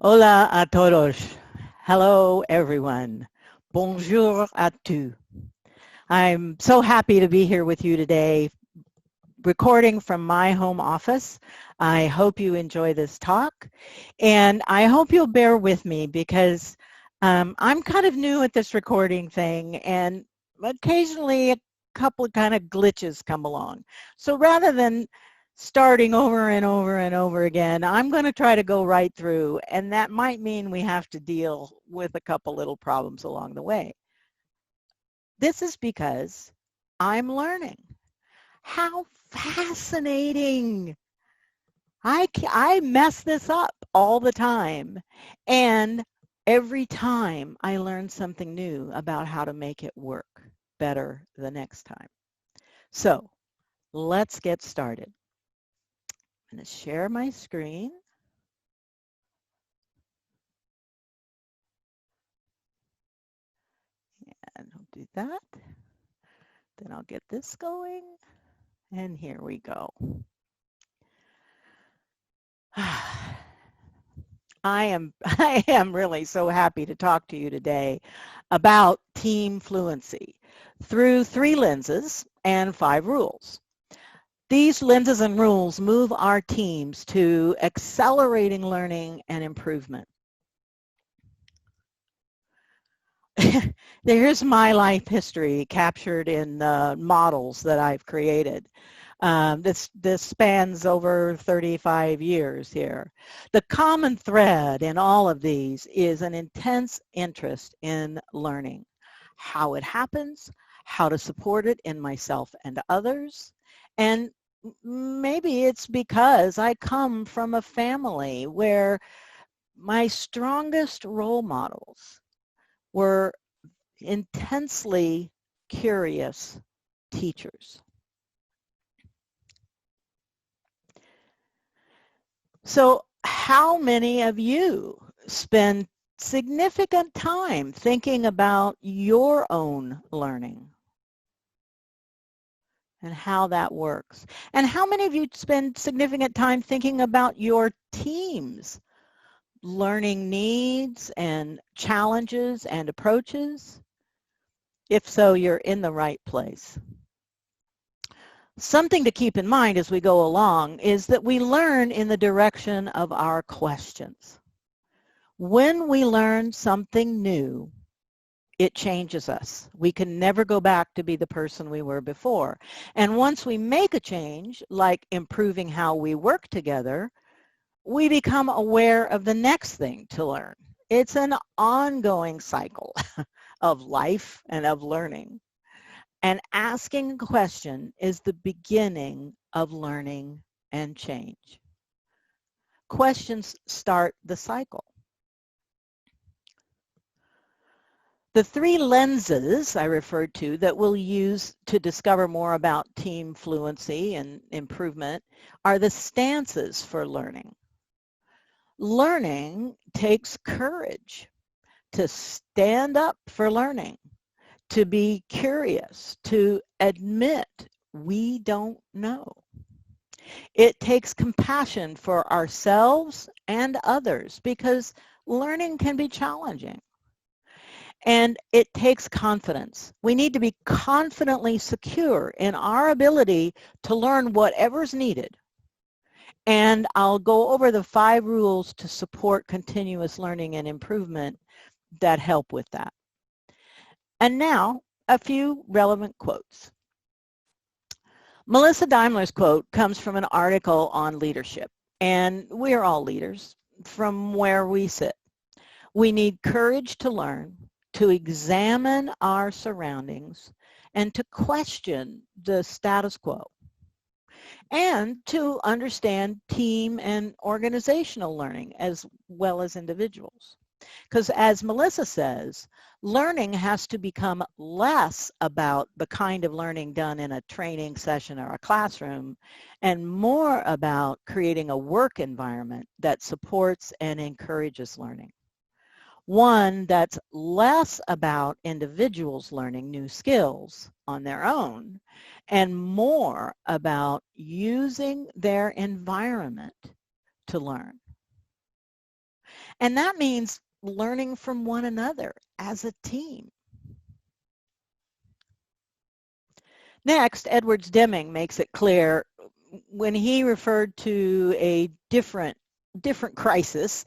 Hola a todos. Hello, everyone. Bonjour à tous. I'm so happy to be here with you today, recording from my home office. I hope you enjoy this talk, and I hope you'll bear with me because I'm kind of new at this recording thing, and occasionally a couple of kind of glitches come along. So rather than starting over and over and over again, I'm going to try to go right through, and that might mean we have to deal with a couple little problems along the way. This is because I'm learning. How fascinating. I mess this up all the time. And every time I learn something new about how to make it work better the next time. So let's get started. I'm going to share my screen. And I'll do that. Then I'll get this going. And here we go. I am really so happy to talk to you today about team fluency through 3 lenses and 5 rules. These lenses and rules move our teams to accelerating learning and improvement. There's my life history captured in the models that I've created. This spans over 35 years here. The common thread in all of these is an intense interest in learning, how it happens, how to support it in myself and others, and maybe it's because I come from a family where my strongest role models were intensely curious teachers. So how many of you spend significant time thinking about your own learning and how that works? And how many of you spend significant time thinking about your team's learning needs and challenges and approaches? If so, you're in the right place. Something to keep in mind as we go along is that we learn in the direction of our questions. When we learn something new, it changes us. We can never go back to be the person we were before. And once we make a change, like improving how we work together, we become aware of the next thing to learn. It's an ongoing cycle of life and of learning. And asking a question is the beginning of learning and change. Questions start the cycle. The 3 lenses I referred to that we'll use to discover more about team fluency and improvement are the stances for learning. Learning takes courage to stand up for learning, to be curious, to admit we don't know. It takes compassion for ourselves and others because learning can be challenging. And it takes confidence. We need to be confidently secure in our ability to learn whatever's needed. And I'll go over the 5 rules to support continuous learning and improvement that help with that. And now, a few relevant quotes. Melissa Daimler's quote comes from an article on leadership, and we're all leaders from where we sit. We need courage to learn, to examine our surroundings, and to question the status quo, and to understand team and organizational learning as well as individuals. Because as Melissa says, learning has to become less about the kind of learning done in a training session or a classroom and more about creating a work environment that supports and encourages learning. One that's less about individuals learning new skills on their own and more about using their environment to learn. And that means learning from one another as a team. Next, Edwards Deming makes it clear when he referred to a different crisis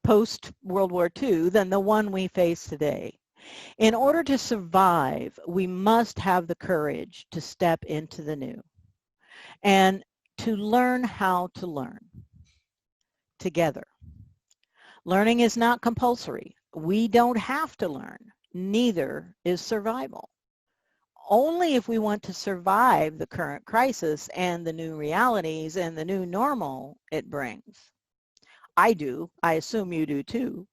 post-World War II than the one we face today. In order to survive, we must have the courage to step into the new and to learn how to learn together. Learning is not compulsory. We don't have to learn. Neither is survival. Only if we want to survive the current crisis and the new realities and the new normal it brings. I do. I assume you do too.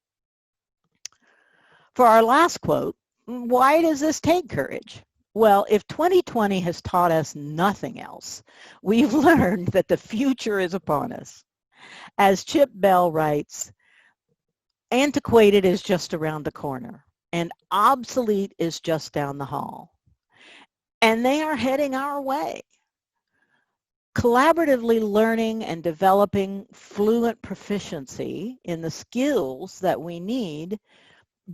For our last quote, why does this take courage? Well, if 2020 has taught us nothing else, we've learned that the future is upon us. As Chip Bell writes, antiquated is just around the corner and obsolete is just down the hall. And they are heading our way. Collaboratively learning and developing fluent proficiency in the skills that we need,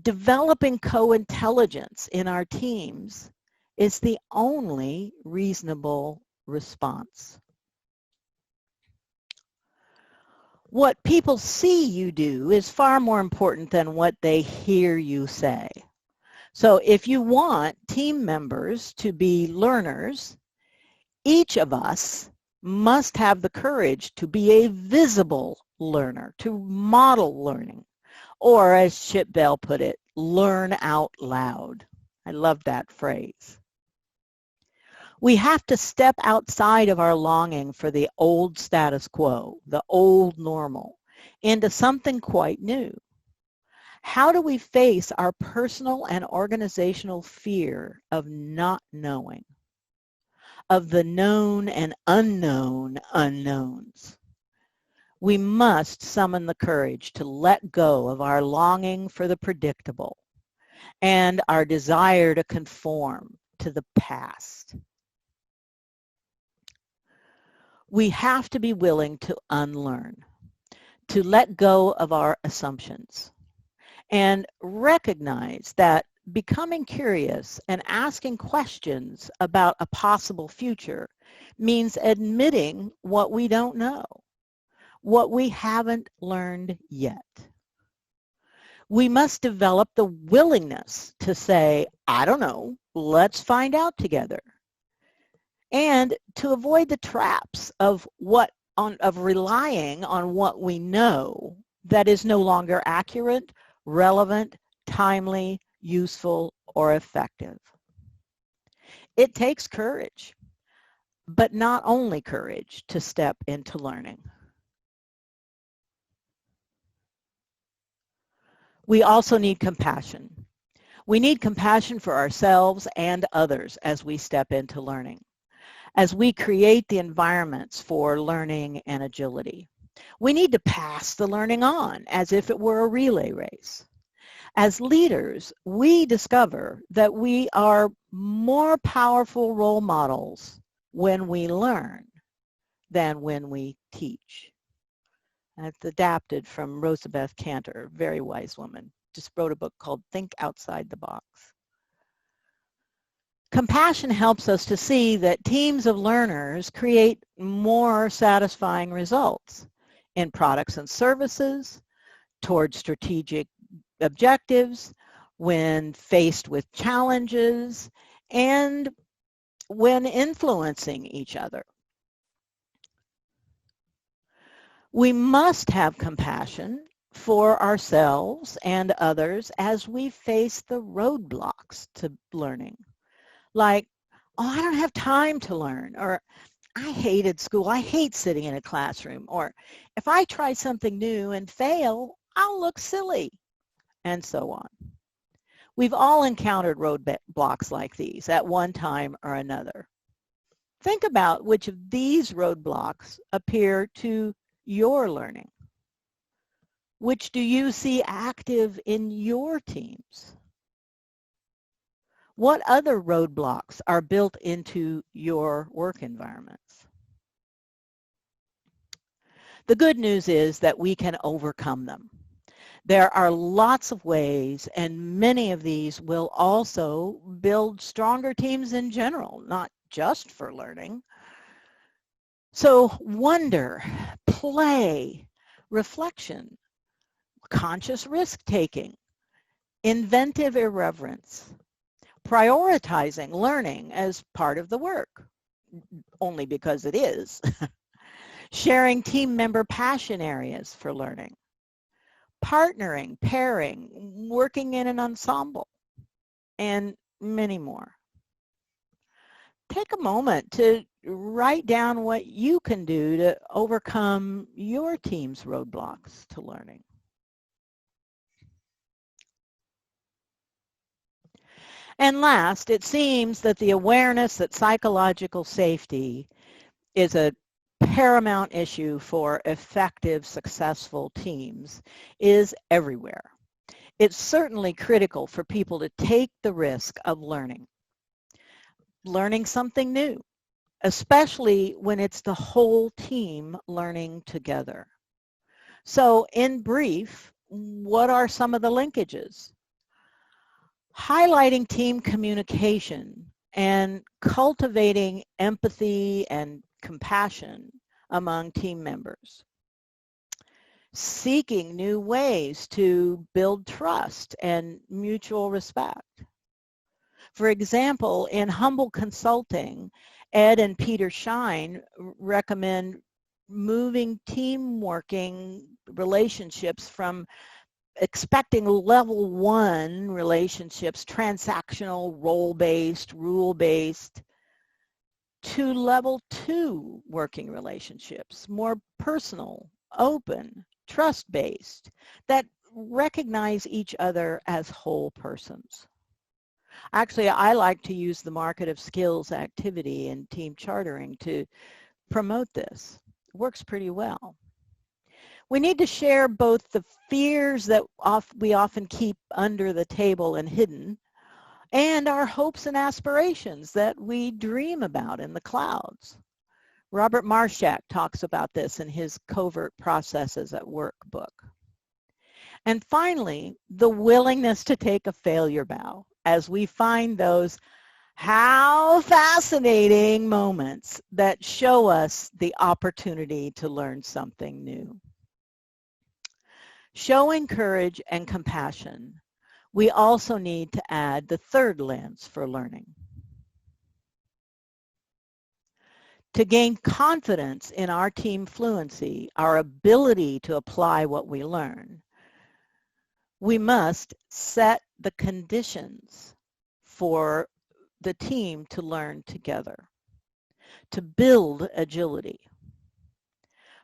developing co-intelligence in our teams is the only reasonable response. What people see you do is far more important than what they hear you say. So if you want team members to be learners, each of us must have the courage to be a visible learner, to model learning, or as Chip Bell put it, learn out loud. I love that phrase. We have to step outside of our longing for the old status quo, the old normal, into something quite new. How do we face our personal and organizational fear of not knowing, of the known and unknown unknowns? We must summon the courage to let go of our longing for the predictable and our desire to conform to the past. We have to be willing to unlearn, to let go of our assumptions, and recognize that becoming curious and asking questions about a possible future means admitting what we don't know, what we haven't learned yet. We must develop the willingness to say, I don't know, let's find out together. And to avoid the traps of relying on what we know that is no longer accurate, relevant, timely, useful, or effective. It takes courage, but not only courage to step into learning. We also need compassion. We need compassion for ourselves and others as we step into learning, as we create the environments for learning and agility. We need to pass the learning on as if it were a relay race. As leaders, we discover that we are more powerful role models when we learn than when we teach. That's adapted from Rosabeth Cantor, very wise woman. Just wrote a book called Think Outside the Box. Compassion helps us to see that teams of learners create more satisfying results in products and services, towards strategic objectives, when faced with challenges, and when influencing each other. We must have compassion for ourselves and others as we face the roadblocks to learning. Like, oh, I don't have time to learn, or I hated school, I hate sitting in a classroom, or if I try something new and fail, I'll look silly, and so on. We've all encountered roadblocks like these at one time or another. Think about which of these roadblocks appear to your learning. Which do you see active in your teams? What other roadblocks are built into your work environments? The good news is that we can overcome them. There are lots of ways, and many of these will also build stronger teams in general, not just for learning. So wonder, play, reflection, conscious risk-taking, inventive irreverence, prioritizing learning as part of the work, only because it is, sharing team member passion areas for learning, partnering, pairing, working in an ensemble, and many more. Take a moment to write down what you can do to overcome your team's roadblocks to learning. And last, it seems that the awareness that psychological safety is a paramount issue for effective, successful teams is everywhere. It's certainly critical for people to take the risk of learning something new, especially when it's the whole team learning together. So in brief, what are some of the linkages? Highlighting team communication and cultivating empathy and compassion among team members. Seeking new ways to build trust and mutual respect. For example, in Humble Consulting, Ed and Peter Shine recommend moving team working relationships from expecting level 1 relationships, transactional, role-based, rule-based, to level 2 working relationships, more personal, open, trust-based, that recognize each other as whole persons. Actually, I like to use the market of skills activity in team chartering to promote this. It works pretty well. We need to share both the fears that we often keep under the table and hidden, and our hopes and aspirations that we dream about in the clouds. Robert Marshak talks about this in his Covert Processes at Work book. And finally, the willingness to take a failure bow as we find those how fascinating moments that show us the opportunity to learn something new. Showing courage and compassion, we also need to add the third lens for learning. To gain confidence in our team fluency, our ability to apply what we learn, we must set the conditions for the team to learn together, to build agility.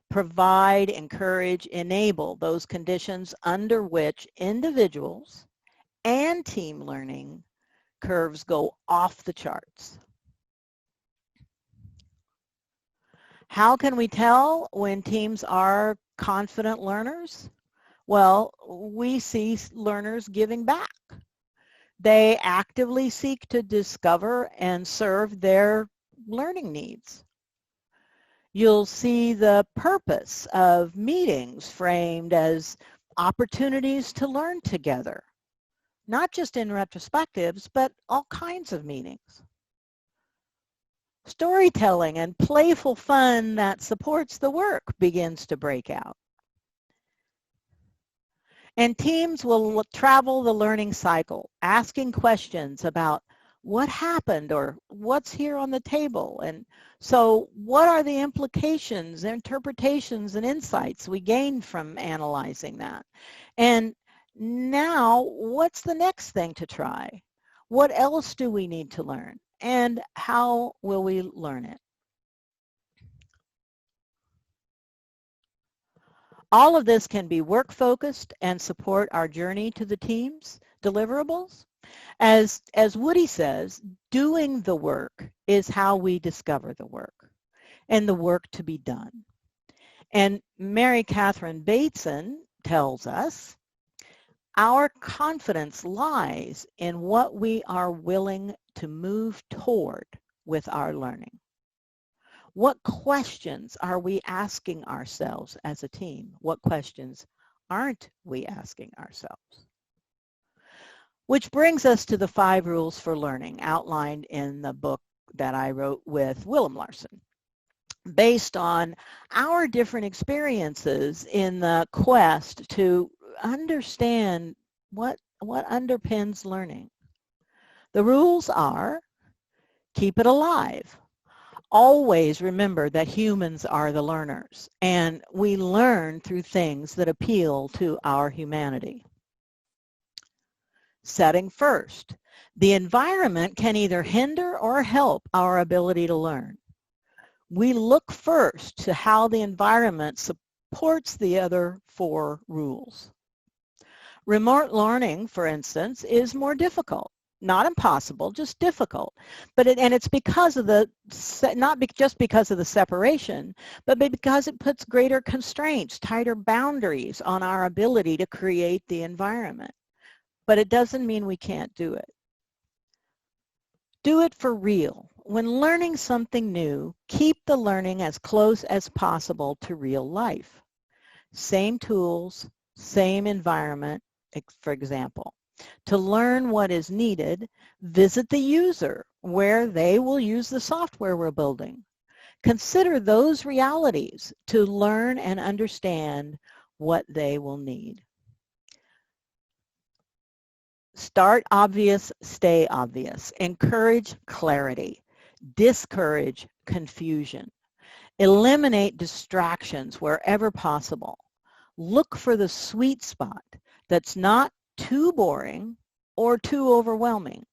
Provide, encourage, enable those conditions under which individuals and team learning curves go off the charts. How can we tell when teams are confident learners? Well, we see learners giving back. They actively seek to discover and serve their learning needs. You'll see the purpose of meetings framed as opportunities to learn together, not just in retrospectives, but all kinds of meetings. Storytelling and playful fun that supports the work begins to break out. And teams will travel the learning cycle, asking questions about what happened or what's here on the table. And so what are the implications, interpretations, and insights we gained from analyzing that? And now, what's the next thing to try? What else do we need to learn? And how will we learn it? All of this can be work-focused and support our journey to the team's deliverables. As Woody says, doing the work is how we discover the work and the work to be done. And Mary Catherine Bateson tells us, our confidence lies in what we are willing to move toward with our learning. What questions are we asking ourselves as a team? What questions aren't we asking ourselves? Which brings us to the 5 rules for learning outlined in the book that I wrote with Willem Larsen, based on our different experiences in the quest to understand what underpins learning. The rules are: keep it alive. Always remember that humans are the learners, and we learn through things that appeal to our humanity. Setting first. The environment can either hinder or help our ability to learn. We look first to how the environment supports the other 4 rules. Remote learning, for instance, is more difficult. Not impossible, just difficult. But it's because of just because of the separation, but because it puts greater constraints, tighter boundaries on our ability to create the environment. But it doesn't mean we can't do it. Do it for real. When learning something new, keep the learning as close as possible to real life. Same tools, same environment, for example. To learn what is needed, visit the user where they will use the software we're building. Consider those realities to learn and understand what they will need. Start obvious, stay obvious. Encourage clarity. Discourage confusion. Eliminate distractions wherever possible. Look for the sweet spot that's not too boring or too overwhelming,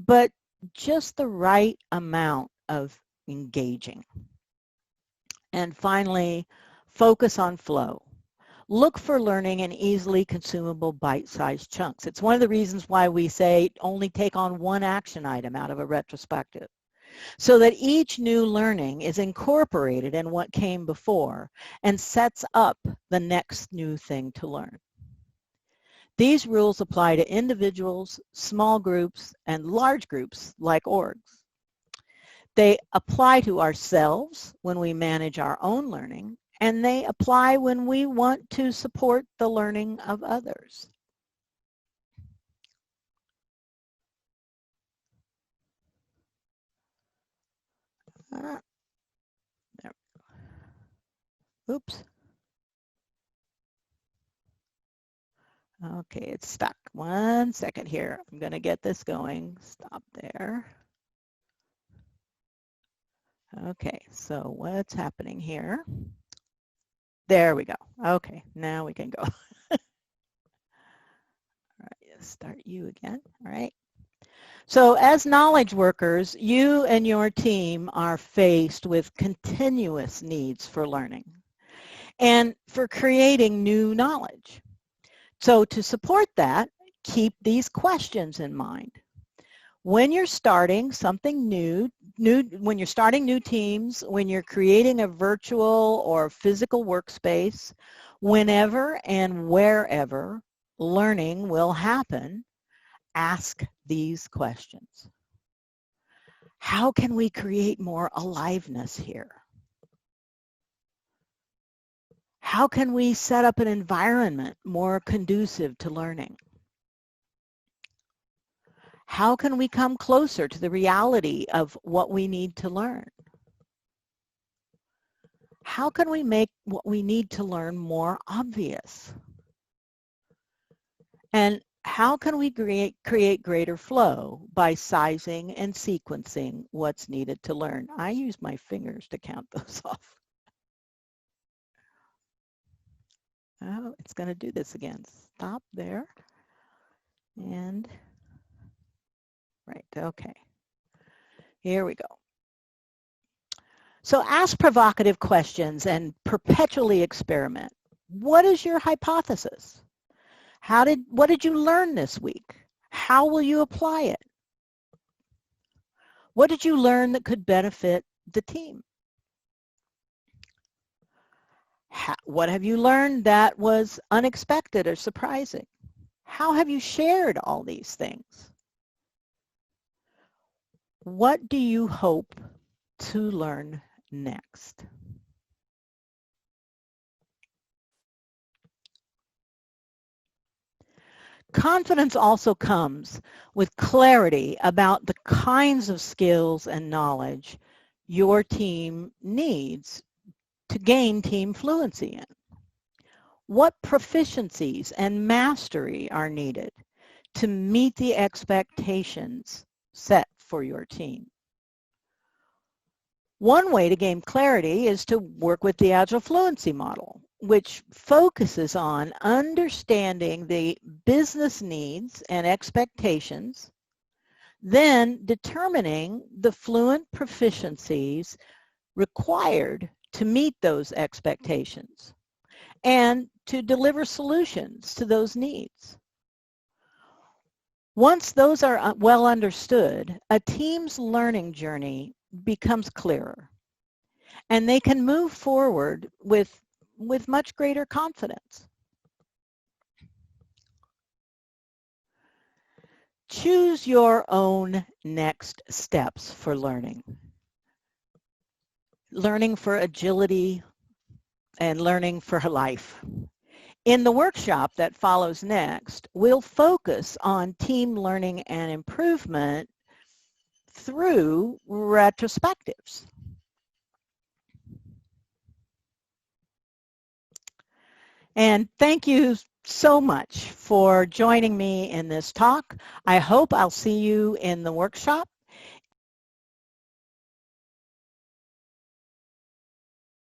but just the right amount of engaging. And finally, focus on flow. Look for learning in easily consumable bite-sized chunks. It's one of the reasons why we say only take on one action item out of a retrospective, so that each new learning is incorporated in what came before and sets up the next new thing to learn. These rules apply to individuals, small groups, and large groups like orgs. They apply to ourselves when we manage our own learning, and they apply when we want to support the learning of others. There. Oops. Okay, it's stuck. 1 second here. I'm going to get this going. Stop there. Okay, so what's happening here? There we go. Okay, now we can go. All right, start you again. All right. So as knowledge workers, you and your team are faced with continuous needs for learning and for creating new knowledge. So to support that, keep these questions in mind. When you're starting something new, when you're starting new teams, when you're creating a virtual or physical workspace, whenever and wherever learning will happen, ask these questions. How can we create more aliveness here? How can we set up an environment more conducive to learning? How can we come closer to the reality of what we need to learn? How can we make what we need to learn more obvious? And how can we create greater flow by sizing and sequencing what's needed to learn? I use my fingers to count those off. Oh, it's going to do this again. Stop there. And right, okay. Here we go. So ask provocative questions and perpetually experiment. What is your hypothesis? What did you learn this week? How will you apply it? What did you learn that could benefit the team? What have you learned that was unexpected or surprising? How have you shared all these things? What do you hope to learn next? Confidence also comes with clarity about the kinds of skills and knowledge your team needs to gain team fluency in. What proficiencies and mastery are needed to meet the expectations set for your team? One way to gain clarity is to work with the Agile Fluency model, which focuses on understanding the business needs and expectations, then determining the fluent proficiencies required to meet those expectations and to deliver solutions to those needs. Once those are well understood, a team's learning journey becomes clearer, and they can move forward with much greater confidence. Choose your own next steps for learning. Learning for agility and learning for life. In the workshop that follows next, we'll focus on team learning and improvement through retrospectives. And thank you so much for joining me in this talk. I hope I'll see you in the workshop.